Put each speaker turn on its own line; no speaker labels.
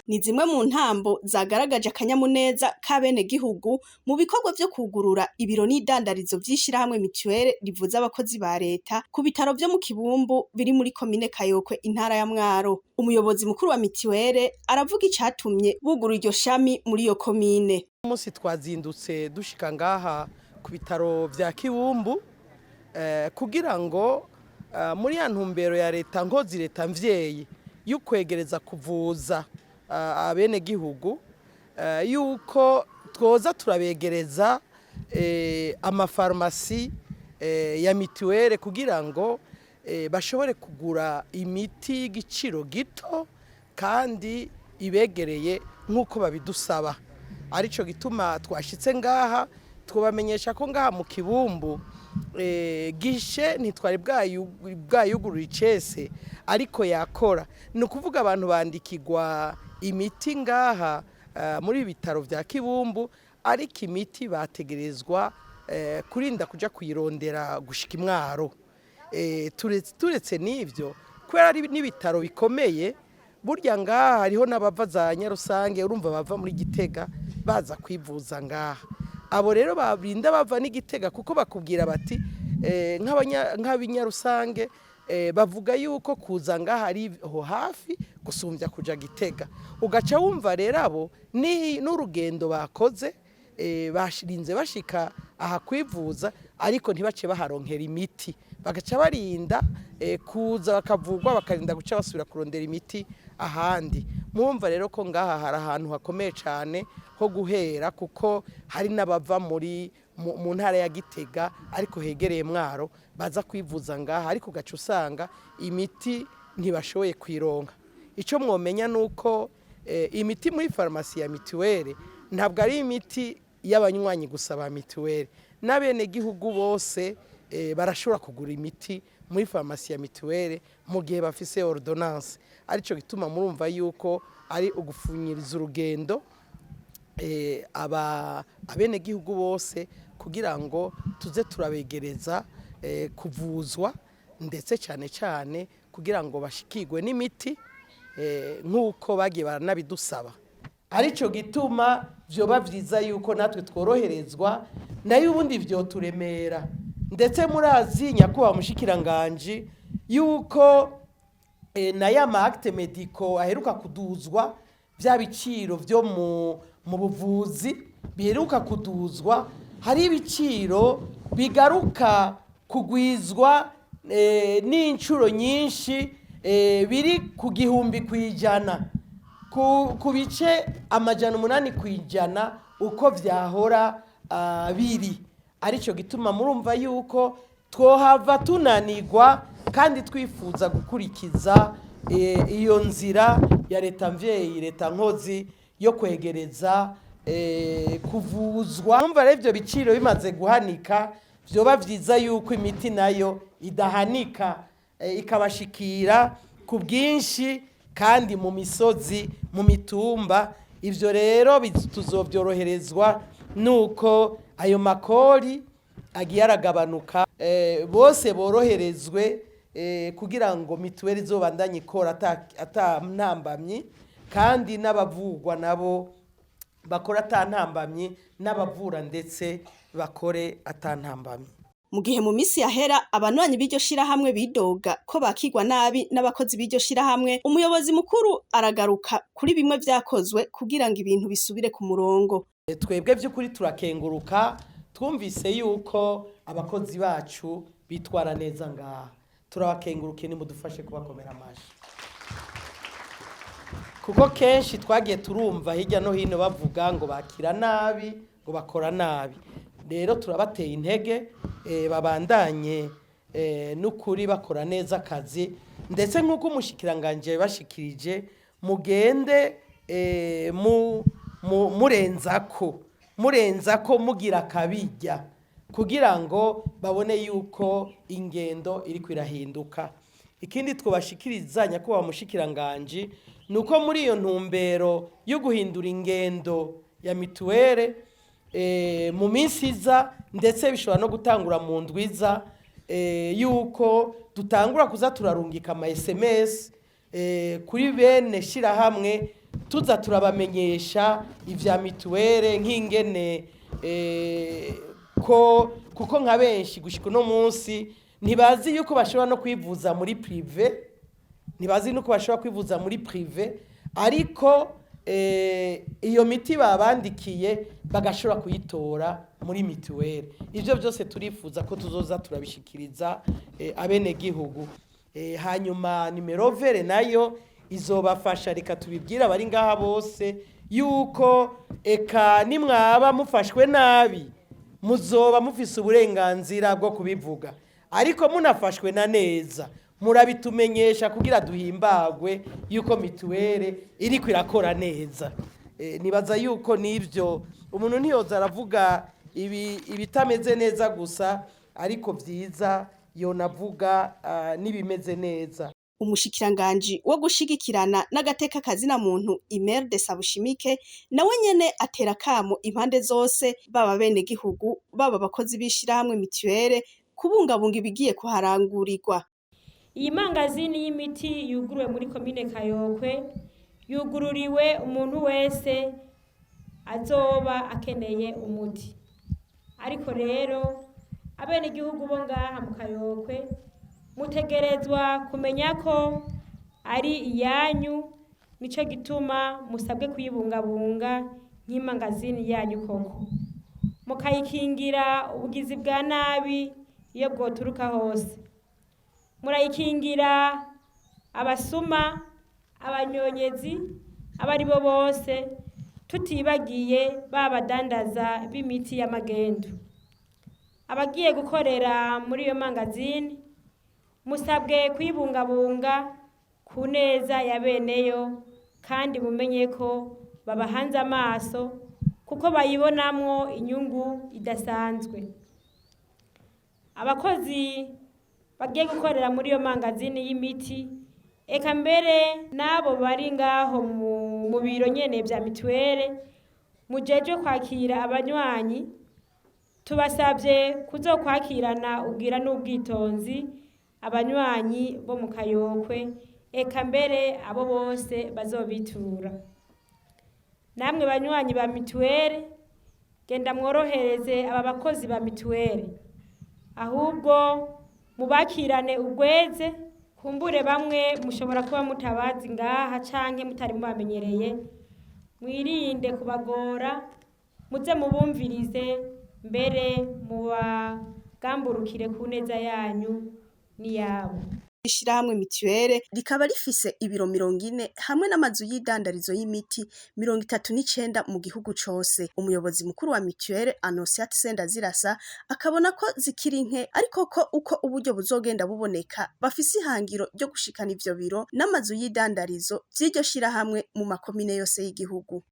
Ni zimwe mu ntambo zagaragaje akanyamuneza k'abene gihugu mu bikorwa vyo kugurura ibiro n'idandarizo vy'ishirahamwe mutuelle rivuza abakozi ba leta ku bitaro vyo mu Kibumbu biri muri komine Kayokwe intara ya Mwaro. Umuyobozi mukuru wa mutuelle aravuga icatumye bugura iryo shami muri iyo komine.
Umunsi twazindutse dushika ngaha ku bitaro vya Kibumbu kugira ngo muri ya ntumbero ya leta nkozi leta mvyeyi y'ukwegereza kuvuza abene gihugu yuko twoza turabegereza amafarmasi ya mutuelle kugira ngo bashobore kugura imiti y'igiciro gito kandi ibegereye nk'uko babidusaba. Arico gituma twashitse ngaha twobamenyesha ko ngaha mu Kibumbu gishe ntitwari bwayugurura icese ariko yakora. Ni ukuvuga abantu bandikirwa imiti ngaha muri bitaro vya Kibumbu ariko imiti bategerezwa kurinda kuja kuyirondera gushika Imwaro. Turetse n'ivyo kubera ari n'ibitaro bikomeye burya ngaha hariho n'abava za Nyarusange urumva bava muri Gitega baza kwivuza ngaha. Abo rero babinda bava n'Igitega kuko bakubwira bati nk'abinyarusange bavuga yuko kuza ngaha ari ho hafi gusumvya kuja Gitega. Ugaca wumva rero abo ni n'urugendo bakoze bashirinze bashika aha kwivuza ariko ntibace baharonkera imiti bagaca barinda kuza bakavugwa bakarinda guca basubira kurondera imiti ahandi. Mwumva rero ko ngaha hari ahantu hakomeye cyane ho guhera kuko hari n'abava mu ntara ya Gitega ariko hegereye Mwaro baza kwivuza ngaha ariko gaca usanga imiti ntibashoboye kwironka. Ico mwomenya nuko imiti muri farmasi ya mutuelle ntabwo ari imiti y'abanywanyi gusa ba mutuelle n'abene gihugu bose barashobora kugura imiti muri farmasi ya mutuelle mu gihe bafise ordonnance. Arico gituma murumva yuko ari ugufunyiriza urugendo abene gihugu bose kugira ngo tuze turabegereza kuvuzwa ndetse cyane cyane kugira ngo bashikirwe n'imiti nk'uko bagiye baranabidusaba. Arico gituma vyoba vyiza yuko natwe tworoherezwa nayo ubundi vyo turemera ndetse murazi nyakuba umushikiranganji yuko Nayo acte medico aheruka kuduzwa vya biciro vyo mu buvuzi biheruka kuduzwa hari ibiciro bigaruka kugwizwa n'incuro nyinshi biri ku 1,000 kwijana ku bice 800 kwijana uko vyahora biri. Arico gituma murumva yuko twohava tunanirwa kandi twifuza gukurikiza iyo nzira ya leta mvyeyi leta nkozi yo kwegereza kuvuzwa. Mwumva rero ivyo biciro bimaze guhanika vyoba vyiza yuko imiti nayo idahanika ikabashikira ku bwinshi kandi mu misozi mu mitumba. Ivyo rero tuzovyoroherezwa nuko ayo makori agiye aragabanuka bose boroherezwe kugira ngo mutuelle izobandanye ikora ata ntambamyi kandi n'abavugwa nabo bakora ata ntambamyi n'abavura ndetse bakore ata ntambamyi.
Mu gihe mu misi yahera abanywanyi b'iryo shirahamwe bidoga ko bakigwa nabi n'abakozi b'iryo shirahamwe, umuyobozi mukuru aragaruka kuri bimwe vyakozwe kugira ngo ibintu bisubire ku murongo.
Twebwe by'ukuri turakenguruka twumvise yuko abakozi bacu bitwara neza ngaha. Turabakenguruke ni mudufashe kubakomera amashi. Kuko kenshi twagiye turumva hirya no hino bavuga ngo bakira nabi ngo bakora nabi. Rero turabateye intege babandanye n'ukuri bakora neza akazi ndetse nk'uko umushikiranganji bashikirije mugende murenzako mugira kabijya kugira ngo babone yuko ingendo iri kwirahinduka. ikindi twobashikiriza nyakubahwa umushikiranganji nuko muri iyo ntumbero yo guhindura ingendo ya mutuelle mu minsi iza ndetse bishobora no gutangura mu ndwiza yuko dutangura kuza turarungika ama SMS kuri bene shirahamwe tuza turabamenyesha ivya mutuelle nk'ingene kuko nka benshi gushika no munsi ntibazi yuko bashobora no kwivuza muri privé ariko iyo miti babandikiye bagashobora kuyitora muri mutuelle. Ivyo byose turifuza ko tuzoza turabishikiriza abene gihugu. Hanyuma nimero vere nayo izobafasha, reka tubibwira bari ngaha bose yuko eka nimwaba mufashwe nabi muzoba mufise uburenganzira bwo kubivuga, ariko munafashwe na neza murabitumenyesha kugira duhimbagwe yuko mutuelle iriko irakora neza. Nibaza yuko nivyo umuntu ntiyoza aravuga ibitameze neza gusa, ariko vyiza yonavuga nibimeze neza.
Umushikiranganji wo gushigikirana n'agateka kazina muntu Imelde SABUSHIMIKE nawe nyene atera kamo impande zose, baba bene gihugu baba abakozi b'ishirahamwe mutuelle, kubungabunga ibigiye kuharangurirwa.
Iyi mangazini y'imiti yuguruwe muri komine Kayokwe yugururiwe umuntu wese azoba akeneye umuti, ariko rero abene gihugu bo ngaha mu Kayokwe mutegerezwa kumenya ko ari iyanyu, nico gituma musabwe kuyibungabunga nk'imangazini yanyu koko, mukayikingira ubugizi bwa nabi iyo bwoturuka hose, murayikingira abasuma, abanyonyezi, abaribo bose, tutibagiye babadandaza b'imiti y'amagendu. Abagiye gukorera muri iyo mangazini musabwe kuyibungabunga ku neza ya beneyo, kandi mumenye ko babahanze amaso kuko bayibonamwo inyungu idasanzwe. Abakozi bagiye gukorera muri iyo mangazini y'imiti, eka mbere nabo bari ngaho mu biro nyene vya mutuelle mujejwe kwakira abanywanyi, tubasabye kuzokwakirana ubwira n'ubwitonzi abanywanyi bo mu Kayokwe, eka mbere abo bose bazobitura. Namwe banywanyi ba mutuelle, genda mworohereze aba bakozi ba mutuelle, ahubwo mubakirane ugweze, kumbure bamwe mushobora kuba mutabazi ngaha canke mutari mubamenyereye, mwirinde kubagora, muze mubumvirize, mbere mubagamburukire ku neza yanyu niyabo.
Ishirahamwe mutuelle rikaba rifise ibiro 40 hamwe n'amazu y'idandarizo y'imiti 39 mu gihugu cose. Umuyobozi mukuru wa mutuelle Annonciate SENDAZIRASA akabona ko zikiri nke, ariko ko uko uburyo buzogenda buboneka bafise ihangiro ryo gushikana ivyo biro n'amazu y'idandarizo vy'iryo shirahamwe mu makomine yose y'igihugu.